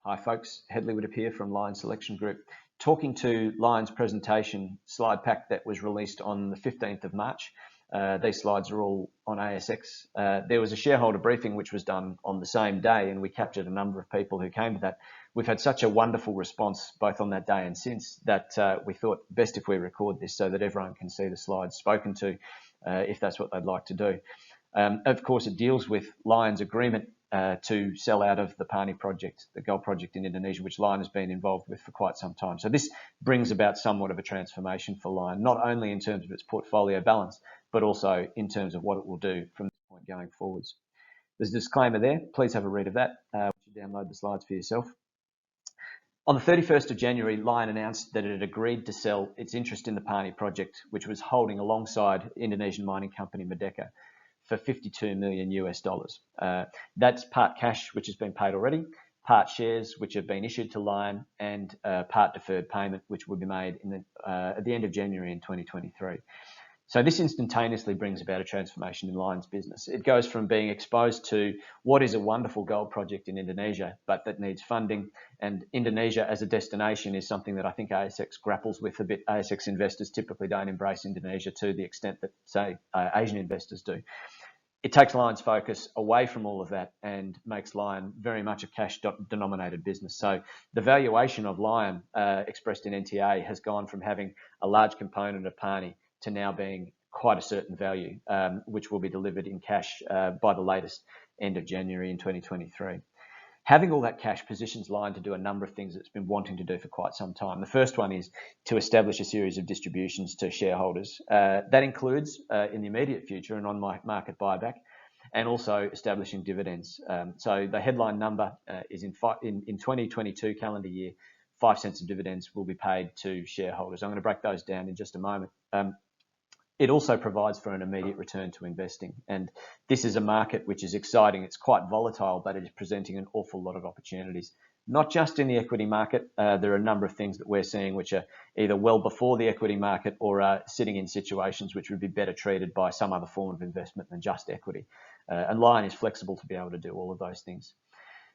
Hi folks, Hedley Widdup here from Lion Selection Group. Talking to Lion's presentation slide pack that was released on the 15th of March. These slides are all on ASX. There was a shareholder briefing which was done on the same day, and we captured a number of people who came to that. We've had such a wonderful response both on that day and since that we thought best if we record this so that everyone can see the slides spoken to if that's what they'd like to do. Of course, it deals with Lion's agreement to sell out of the Pani project, the gold project in Indonesia, which Lion has been involved with for quite some time. So this brings about somewhat of a transformation for Lion, not only in terms of its portfolio balance, but also in terms of what it will do from this point going forwards. There's a disclaimer there. Please have a read of that. You should download the slides for yourself. On the 31st of January, Lion announced that it had agreed to sell its interest in the Pani project, which was holding alongside Indonesian mining company Medeka, for $52 million US. That's part cash, which has been paid already, part shares, which have been issued to Lion, and part deferred payment, which will be made at the end of January in 2023. So this instantaneously brings about a transformation in Lion's business. It goes from being exposed to what is a wonderful gold project in Indonesia, but that needs funding. And Indonesia as a destination is something that I think ASX grapples with a bit. ASX investors typically don't embrace Indonesia to the extent that, say, Asian investors do. It takes Lion's focus away from all of that and makes Lion very much a cash-denominated business. So the valuation of Lion expressed in NTA has gone from having a large component of Pani to now being quite a certain value, which will be delivered in cash by the latest end of January in 2023. Having all that cash positions Lion to do a number of things it's been wanting to do for quite some time. The first one is to establish a series of distributions to shareholders. That includes, in the immediate future, an on-market buyback, and also establishing dividends. So the headline number is in 2022 calendar year, 5 cents of dividends will be paid to shareholders. I'm going to break those down in just a moment. It also provides for an immediate return to investing. And this is a market which is exciting. It's quite volatile, but it is presenting an awful lot of opportunities. Not just in the equity market. There are a number of things that we're seeing which are either well before the equity market or are sitting in situations which would be better treated by some other form of investment than just equity. And Lion is flexible to be able to do all of those things.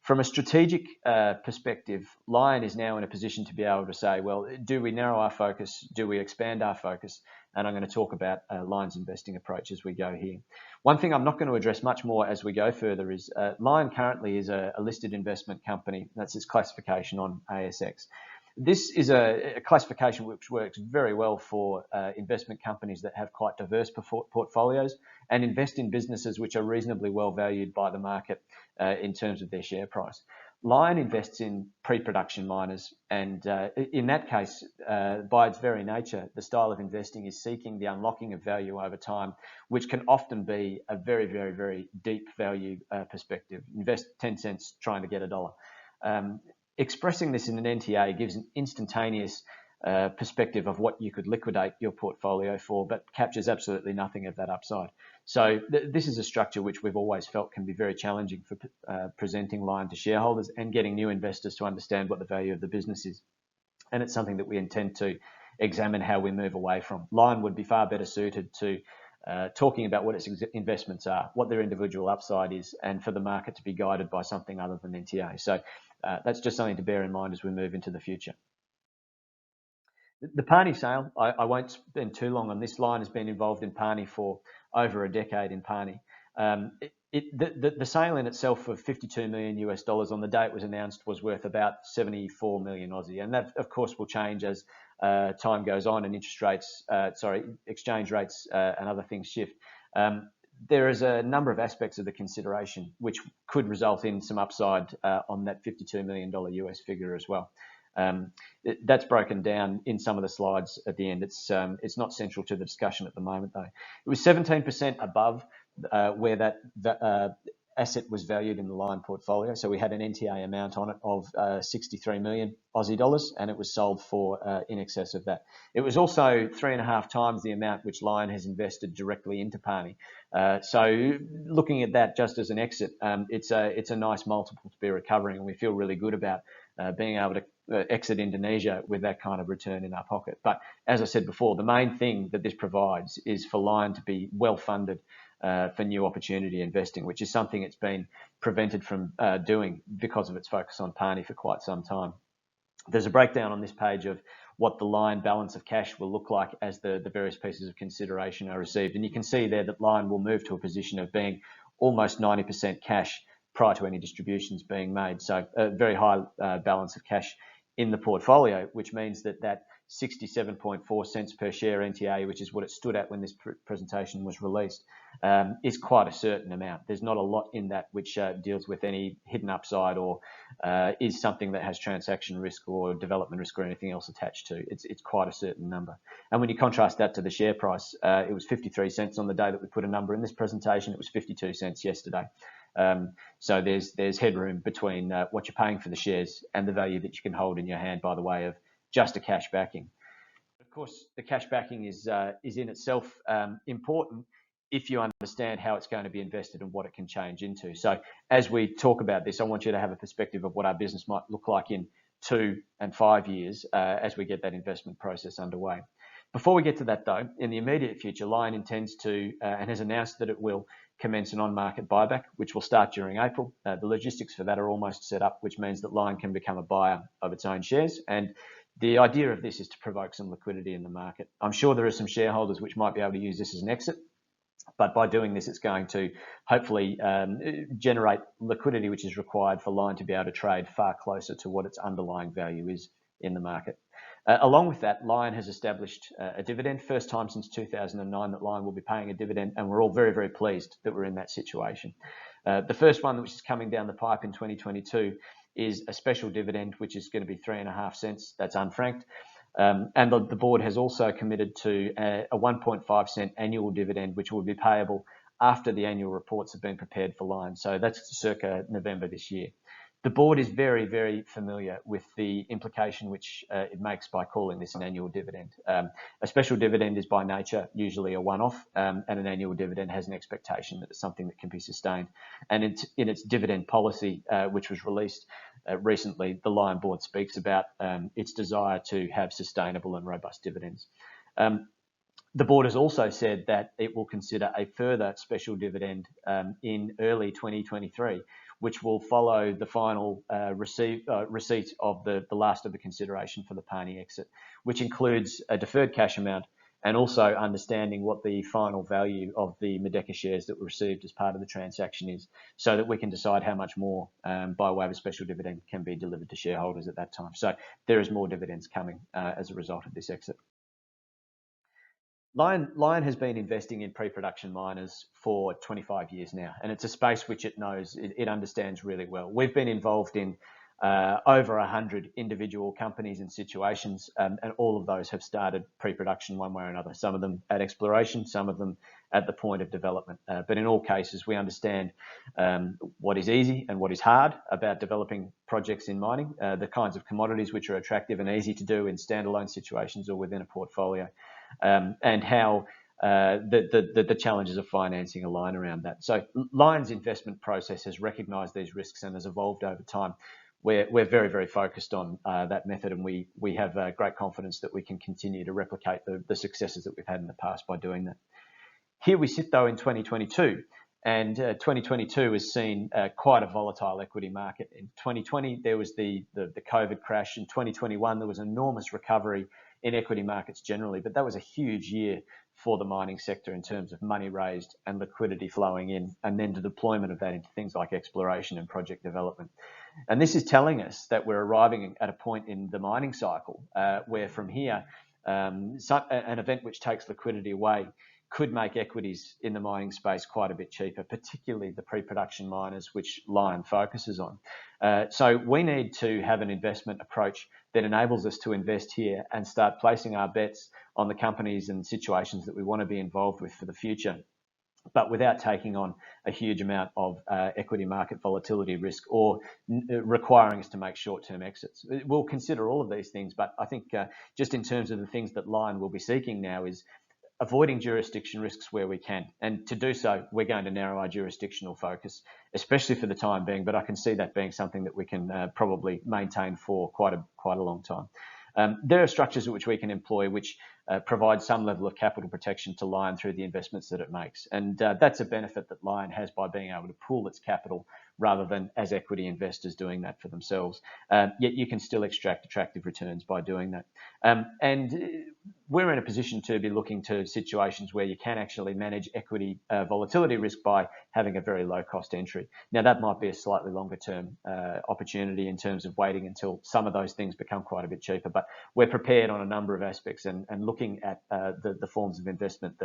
From a strategic perspective, Lion is now in a position to be able to say, well, do we narrow our focus? Do we expand our focus? And I'm going to talk about Lion's investing approach as we go here. One thing I'm not going to address much more as we go further is Lion currently is a listed investment company. That's its classification on ASX. This is a classification which works very well for investment companies that have quite diverse portfolios and invest in businesses which are reasonably well valued by the market in terms of their share price. Lion invests in pre-production miners, and in that case, by its very nature, the style of investing is seeking the unlocking of value over time, which can often be a very, very, very deep value perspective. Invest 10 cents trying to get $1. Expressing this in an NTA gives an instantaneous perspective of what you could liquidate your portfolio for, but captures absolutely nothing of that upside. So this is a structure which we've always felt can be very challenging for presenting Lion to shareholders and getting new investors to understand what the value of the business is. And it's something that we intend to examine how we move away from. Lion would be far better suited to talking about what its investments are, what their individual upside is, and for the market to be guided by something other than NTA. So that's just something to bear in mind as we move into the future. The Pani sale, I won't spend too long on this. Lion has been involved in Pani for over a decade in Pani. The sale in itself of $52 million US on the day it was announced was worth about 74 million Aussie. And that, of course, will change as time goes on and exchange rates and other things shift. There is a number of aspects of the consideration which could result in some upside on that $52 million US figure as well. That's broken down in some of the slides at the end. It's not central to the discussion at the moment, though. It was 17% above where that asset was valued in the Lion portfolio. So we had an NTA amount on it of 63 million Aussie dollars, and it was sold for in excess of that. It was also 3.5 times the amount which Lion has invested directly into Pani. So looking at that just as an exit, it's a nice multiple to be recovering, and we feel really good about being able to exit Indonesia with that kind of return in our pocket. But as I said before, the main thing that this provides is for Lion to be well funded for new opportunity investing, which is something it's been prevented from doing because of its focus on Pani for quite some time. There's a breakdown on this page of what the Lion balance of cash will look like as the various pieces of consideration are received. And you can see there that Lion will move to a position of being almost 90% cash prior to any distributions being made. So a very high balance of cash in the portfolio, which means that 67.4 cents per share NTA, which is what it stood at when this presentation was released, is quite a certain amount. There's not a lot in that which deals with any hidden upside or is something that has transaction risk or development risk or anything else attached to. It's quite a certain number. And when you contrast that to the share price, it was 53 cents on the day that we put a number in this presentation. It was 52 cents yesterday. So there's headroom between what you're paying for the shares and the value that you can hold in your hand by the way of just a cash backing. Of course, the cash backing is in itself important if you understand how it's going to be invested and what it can change into. So as we talk about this, I want you to have a perspective of what our business might look like in 2 and 5 years as we get that investment process underway. Before we get to that though, in the immediate future, Lion intends to and has announced that it will commence an on-market buyback, which will start during April. The logistics for that are almost set up, which means that Lion can become a buyer of its own shares. And the idea of this is to provoke some liquidity in the market. I'm sure there are some shareholders which might be able to use this as an exit, but by doing this, it's going to hopefully generate liquidity which is required for Lion to be able to trade far closer to what its underlying value is in the market. Along with that, Lion has established a dividend, first time since 2009 that Lion will be paying a dividend, and we're all very, very pleased that we're in that situation. The first one, which is coming down the pipe in 2022, is a special dividend, which is going to be 3.5 cents. That's unfranked. And the board has also committed to a 1.5 cent annual dividend, which will be payable after the annual reports have been prepared for Lion. So that's circa November this year. The board is very, very familiar with the implication which it makes by calling this an annual dividend. A special dividend is by nature usually a one-off, and an annual dividend has an expectation that it's something that can be sustained. And in its dividend policy, which was released recently, the Lion board speaks about its desire to have sustainable and robust dividends. The board has also said that it will consider a further special dividend in early 2023, which will follow the final receipt of the last of the consideration for the Pani exit, which includes a deferred cash amount and also understanding what the final value of the Medeka shares that were received as part of the transaction is, so that we can decide how much more by way of a special dividend can be delivered to shareholders at that time. So there is more dividends coming as a result of this exit. Lion has been investing in pre-production miners for 25 years now, and it's a space which it knows, it understands really well. We've been involved in over 100 individual companies and situations, and all of those have started pre-production one way or another, some of them at exploration, some of them at the point of development. But in all cases, we understand what is easy and what is hard about developing projects in mining, the kinds of commodities which are attractive and easy to do in standalone situations or within a portfolio. And how the challenges of financing align around that. So Lion's investment process has recognised these risks and has evolved over time. We're very, very focused on that method, and we have great confidence that we can continue to replicate the successes that we've had in the past by doing that. Here we sit though in 2022, and 2022 has seen quite a volatile equity market. In 2020 there was the COVID crash. In 2021 there was enormous recovery in equity markets generally, but that was a huge year for the mining sector in terms of money raised and liquidity flowing in, and then the deployment of that into things like exploration and project development. And this is telling us that we're arriving at a point in the mining cycle where from here, an event which takes liquidity away could make equities in the mining space quite a bit cheaper, particularly the pre-production miners, which Lion focuses on. So we need to have an investment approach that enables us to invest here and start placing our bets on the companies and situations that we want to be involved with for the future, but without taking on a huge amount of equity market volatility risk or requiring us to make short-term exits. We'll consider all of these things, but I think just in terms of the things that Lion will be seeking now is avoiding jurisdiction risks where we can. And to do so, we're going to narrow our jurisdictional focus, especially for the time being, but I can see that being something that we can probably maintain for quite a long time. There are structures which we can employ which provide some level of capital protection to Lion through the investments that it makes. And that's a benefit that Lion has by being able to pool its capital rather than as equity investors doing that for themselves. Yet you can still extract attractive returns by doing that. And we're in a position to be looking to situations where you can actually manage equity volatility risk by having a very low cost entry. Now, that might be a slightly longer term opportunity in terms of waiting until some of those things become quite a bit cheaper, but we're prepared on a number of aspects and looking at the forms of investment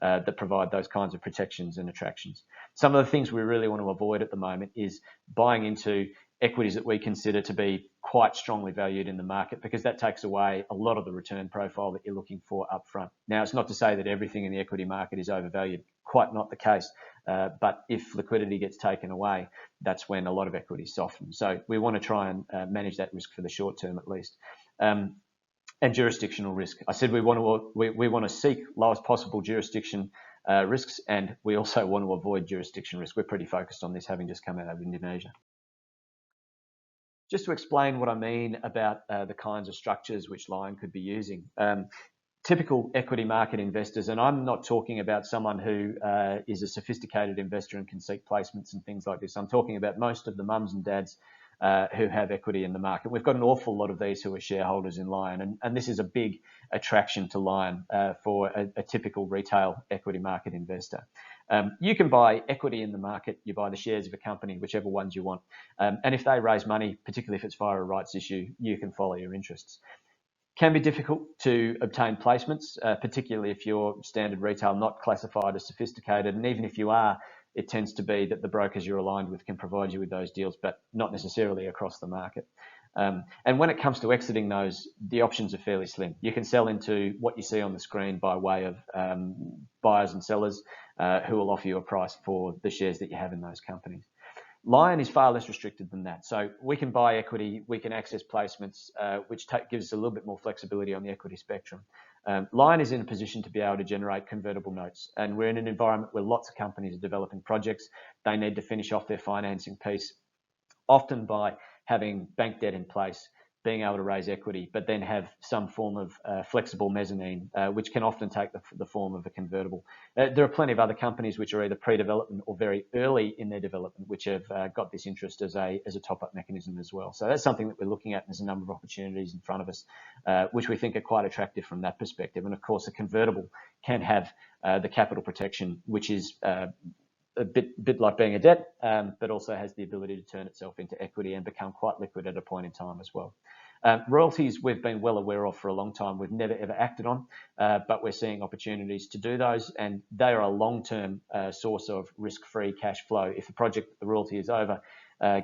that provide those kinds of protections and attractions. Some of the things we really want to avoid at the moment is buying into equities that we consider to be quite strongly valued in the market, because that takes away a lot of the return profile that you're looking for up front. Now, it's not to say that everything in the equity market is overvalued, quite not the case. But if liquidity gets taken away, that's when a lot of equities soften. So we want to try and manage that risk for the short term at least. And jurisdictional risk. I said we want to seek lowest possible jurisdiction risks, and we also want to avoid jurisdiction risk. We're pretty focused on this, having just come out of Indonesia. Just to explain what I mean about the kinds of structures which Lion could be using. Typical equity market investors, and I'm not talking about someone who is a sophisticated investor and can seek placements and things like this. I'm talking about most of the mums and dads who have equity in the market. We've got an awful lot of these who are shareholders in Lion, and this is a big attraction to Lion for a typical retail equity market investor. You can buy equity in the market, you buy the shares of a company, whichever ones you want, and if they raise money, particularly if it's via a rights issue, you can follow your interests. Can be difficult to obtain placements, particularly if you're standard retail, not classified as sophisticated, and even if you are, it tends to be that the brokers you're aligned with can provide you with those deals, but not necessarily across the market. And when it comes to exiting those, the options are fairly slim. You can sell into what you see on the screen by way of buyers and sellers who will offer you a price for the shares that you have in those companies. Lion is far less restricted than that. So we can buy equity, we can access placements, which gives us a little bit more flexibility on the equity spectrum. Lion is in a position to be able to generate convertible notes, and we're in an environment where lots of companies are developing projects. They need to finish off their financing piece, often by having bank debt in place, being able to raise equity, but then have some form of flexible mezzanine, which can often take the form of a convertible. There are plenty of other companies which are either pre-development or very early in their development, which have got this interest as a top-up mechanism as well. So that's something that we're looking at, and there's a number of opportunities in front of us, which we think are quite attractive from that perspective. And of course, a convertible can have the capital protection, which is a bit like being a debt, but also has the ability to turn itself into equity and become quite liquid at a point in time as well. Royalties we've been well aware of for a long time. We've never ever acted on, but we're seeing opportunities to do those, and they are a long-term source of risk-free cash flow. If the project, the royalty is over,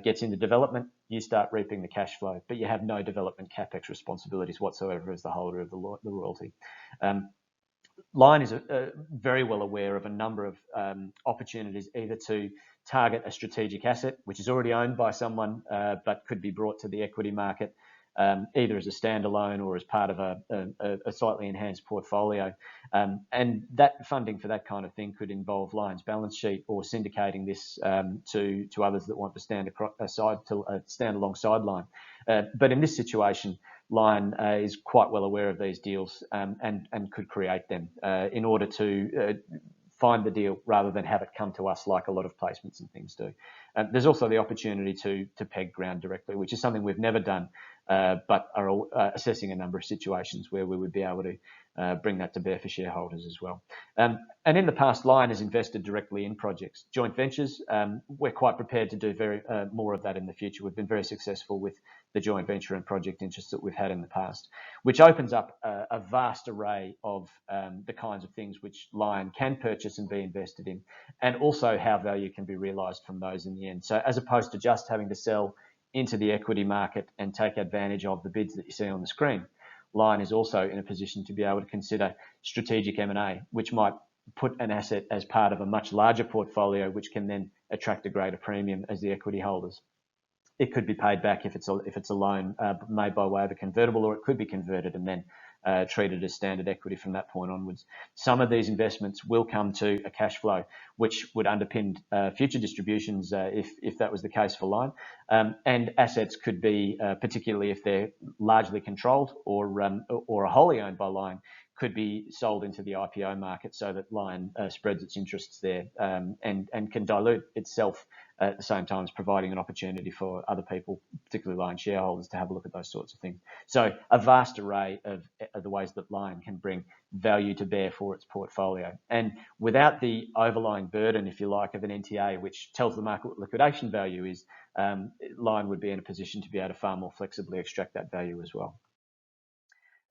gets into development, you start reaping the cash flow, but you have no development capex responsibilities whatsoever as the holder of the royalty. Lion is very well aware of a number of opportunities, either to target a strategic asset, which is already owned by someone, but could be brought to the equity market, either as a standalone or as part of a slightly enhanced portfolio. And that funding for that kind of thing could involve Lion's balance sheet or syndicating this to others that want to stand alongside Lion. But in this situation, Lion is quite well aware of these deals and could create them in order to find the deal rather than have it come to us like a lot of placements and things do. There's also the opportunity to peg ground directly, which is something we've never done, but are assessing a number of situations where we would be able to bring that to bear for shareholders as well. And in the past, Lion has invested directly in projects. Joint ventures, we're quite prepared to do more of that in the future. We've been very successful with the joint venture and project interests that we've had in the past, which opens up a vast array of the kinds of things which Lion can purchase and be invested in, and also how value can be realised from those in the end. So as opposed to just having to sell into the equity market and take advantage of the bids that you see on the screen, Lion is also in a position to be able to consider strategic M&A, which might put an asset as part of a much larger portfolio, which can then attract a greater premium as the equity holders. It could be paid back if it's a loan made by way of a convertible, or it could be converted and then treated as standard equity from that point onwards. Some of these investments will come to a cash flow, which would underpin future distributions if that was the case for Line. And assets could be, particularly if they're largely controlled or are wholly owned by Line, could be sold into the IPO market so that Line spreads its interests there and can dilute itself at the same time as providing an opportunity for other people, particularly Line shareholders, to have a look at those sorts of things. So a vast array of the ways that Line can bring value to bear for its portfolio. And without the overlying burden, if you like, of an NTA, which tells the market what liquidation value is, Line would be in a position to be able to far more flexibly extract that value as well.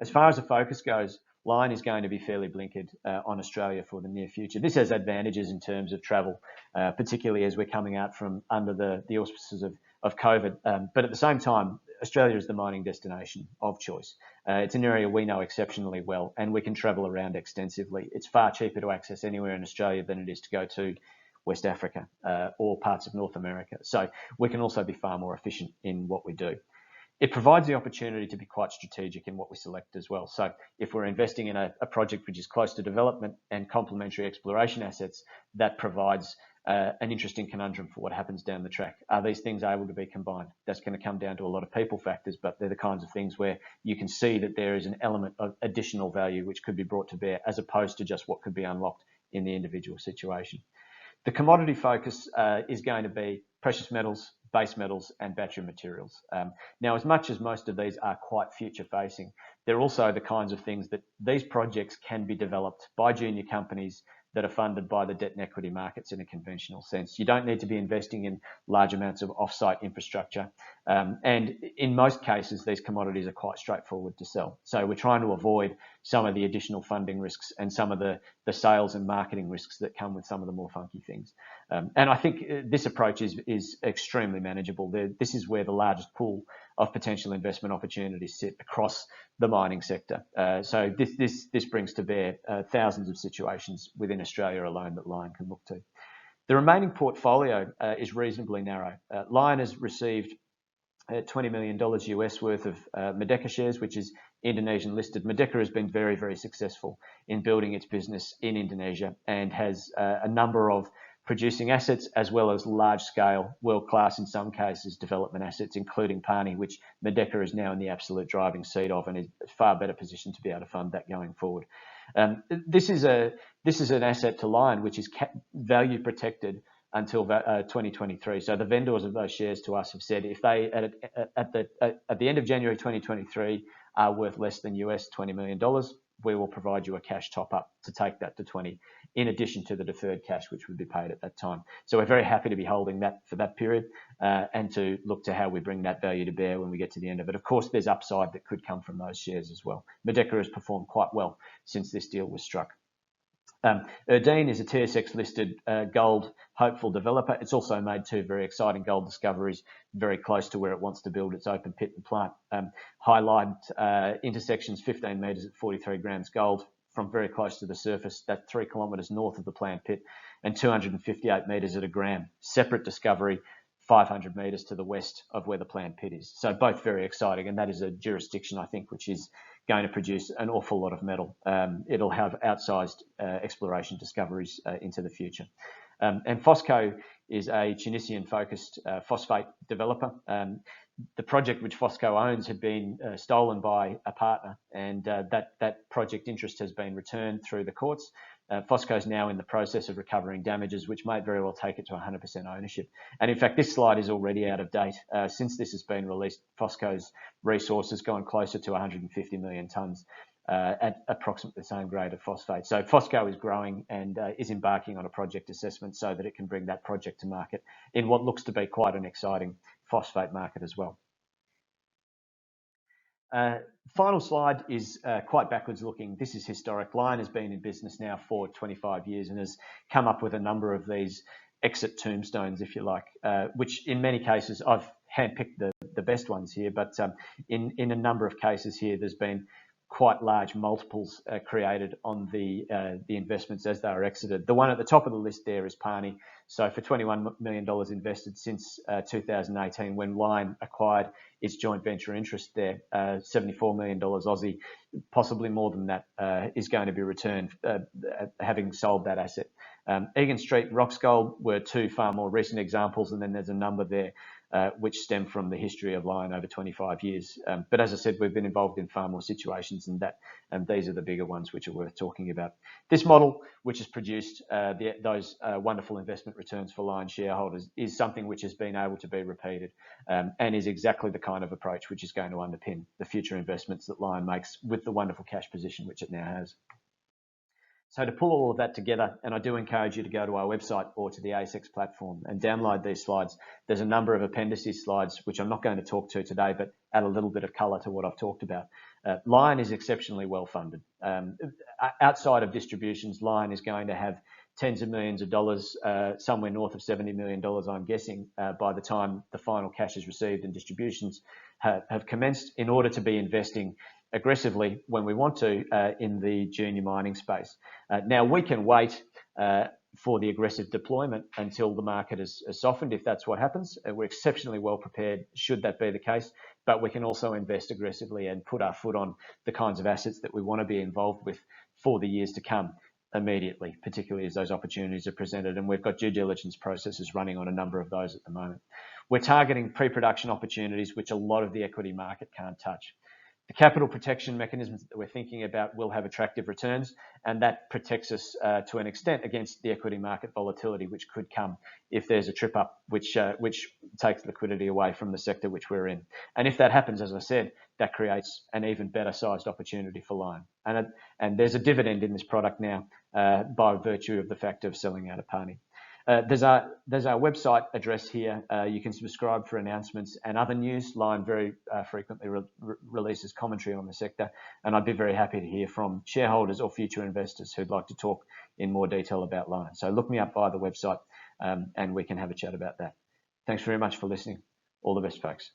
As far as the focus goes, Line is going to be fairly blinkered on Australia for the near future. This has advantages in terms of travel, particularly as we're coming out from under the auspices of COVID. But at the same time, Australia is the mining destination of choice. It's an area we know exceptionally well, and we can travel around extensively. It's far cheaper to access anywhere in Australia than it is to go to West Africa or parts of North America. So we can also be far more efficient in what we do. It provides the opportunity to be quite strategic in what we select as well. So if we're investing in a project which is close to development and complementary exploration assets, that provides an interesting conundrum for what happens down the track. Are these things able to be combined? That's going to come down to a lot of people factors, but they're the kinds of things where you can see that there is an element of additional value which could be brought to bear as opposed to just what could be unlocked in the individual situation. The commodity focus is going to be precious metals, base metals and battery materials. Now, as much as most of these are quite future facing, they're also the kinds of things that these projects can be developed by junior companies that are funded by the debt and equity markets in a conventional sense. You don't need to be investing in large amounts of off-site infrastructure. And in most cases, these commodities are quite straightforward to sell. So we're trying to avoid some of the additional funding risks and some of the sales and marketing risks that come with some of the more funky things. And I think this approach is extremely manageable. This is where the largest pool of potential investment opportunities sit across the mining sector. So this brings to bear thousands of situations within Australia alone that Line can look to. The remaining portfolio is reasonably narrow. Line has received $20 million US worth of Medeka shares, which is Indonesian listed. Medeka has been very, very successful in building its business in Indonesia and has a number of producing assets as well as large-scale, world-class in some cases, development assets, including Pani, which Medeka is now in the absolute driving seat of and is far better positioned to be able to fund that going forward. This is an asset to Line which is value protected until 2023. So the vendors of those shares to us have said if they at the end of January 2023 are worth less than US $20 million, we will provide you a cash top up to take that to 20, in addition to the deferred cash which would be paid at that time. So we're very happy to be holding that for that period and to look to how we bring that value to bear when we get to the end of it. Of course, there's upside that could come from those shares as well. Medeka has performed quite well since this deal was struck. Erdene is a TSX-listed gold hopeful developer. It's also made two very exciting gold discoveries very close to where it wants to build its open pit and plant. Highlight intersections 15 metres at 43 grams gold from very close to the surface. That's 3 kilometres north of the plant pit and 258 metres at a gram. Separate discovery 500 metres to the west of where the plant pit is. So both very exciting, and that is a jurisdiction, I think, which is going to produce an awful lot of metal. It'll have outsized exploration discoveries into the future. And Fosco is a Tunisian-focused phosphate developer. The project which Fosco owns had been stolen by a partner, and that project interest has been returned through the courts. Fosco is now in the process of recovering damages, which might very well take it to 100% ownership. And in fact, this slide is already out of date. Since this has been released, Fosco's resource has gone closer to 150 million tonnes at approximately the same grade of phosphate. So Fosco is growing and is embarking on a project assessment so that it can bring that project to market in what looks to be quite an exciting phosphate market as well. Final slide is quite backwards looking. This is historic. Line has been in business now for 25 years and has come up with a number of these exit tombstones, if you like, which in many cases I've handpicked the best ones here, but in a number of cases here there's been quite large multiples created on the investments as they are exited. The one at the top of the list there is Pani. So for $21 million invested since 2018, when Lion acquired its joint venture interest there, $74 million Aussie, possibly more than that, is going to be returned, having sold that asset. Egan Street, Roxgold were two far more recent examples, and then there's a number there which stem from the history of Lion over 25 years. But as I said, we've been involved in far more situations than that, and these are the bigger ones which are worth talking about. This model, which has produced those wonderful investment returns for Lion shareholders, is something which has been able to be repeated, and is exactly the kind of approach which is going to underpin the future investments that Lion makes with the wonderful cash position which it now has. So to pull all of that together, and I do encourage you to go to our website or to the ASX platform and download these slides. There's a number of appendices slides, which I'm not going to talk to today, but add a little bit of colour to what I've talked about. Lion is exceptionally well funded. Outside of distributions, Lion is going to have tens of millions of dollars, somewhere north of $70 million, I'm guessing, by the time the final cash is received and distributions have commenced, in order to be investing aggressively when we want to in the junior mining space. Now, we can wait for the aggressive deployment until the market has softened, if that's what happens. We're exceptionally well prepared should that be the case, but we can also invest aggressively and put our foot on the kinds of assets that we want to be involved with for the years to come immediately, particularly as those opportunities are presented. And we've got due diligence processes running on a number of those at the moment. We're targeting pre-production opportunities which a lot of the equity market can't touch. The capital protection mechanisms that we're thinking about will have attractive returns, and that protects us to an extent against the equity market volatility which could come if there's a trip up which takes liquidity away from the sector which we're in. And if that happens, as I said, that creates an even better sized opportunity for Lion. And there's a dividend in this product now by virtue of the fact of selling out of Pani. There's our website address here. You can subscribe for announcements and other news. Lion very frequently releases commentary on the sector, and I'd be very happy to hear from shareholders or future investors who'd like to talk in more detail about Lion. So look me up via the website and we can have a chat about that. Thanks very much for listening. All the best, folks.